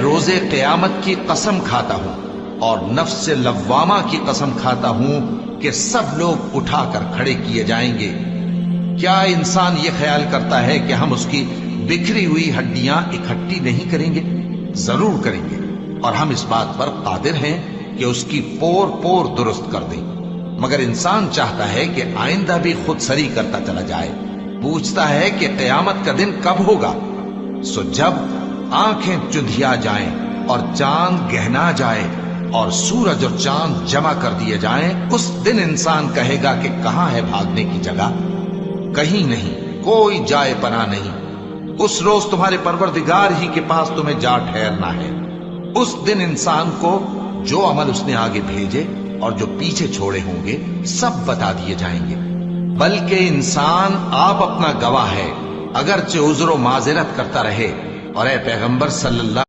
रोजे क़यामत की कसम खाता हूं और नफ्स लव्वामा की कसम खाता हूं कि सब लोग उठाकर खड़े किए जाएंगे। क्या इंसान ये ख्याल करता है कि हम उसकी बिखरी हुई हड्डियां इकट्ठी नहीं करेंगे? जरूर करेंगे, और हम इस बात पर कादिर हैं कि उसकी पोर पोर दुरुस्त कर दें। मगर इंसान चाहता है कि आइंदा भी खुद सरी करता चला जाए। पूछता है कि क़यामत का दिन कब होगा। सो जब आंखें चुंधिया जाएं और चांद गहना जाए और सूरज और चांद जमा कर दिए जाएं, उस दिन इंसान कहेगा कि कहां है भागने की जगह? कहीं नहीं, कोई जाए पना नहीं। उस रोज तुम्हारे परवरदिगार ही के पास तुम्हें जा ठहरना है। उस दिन इंसान को जो अमल उसने आगे भेजे और जो पीछे छोड़े होंगे सब बता दिए जाएंगे। बल्कि इंसान आप अपना गवाह है, अगरचे उज़्र माज़िरत करता रहे। और ए पैगंबर सल्लल्लाहु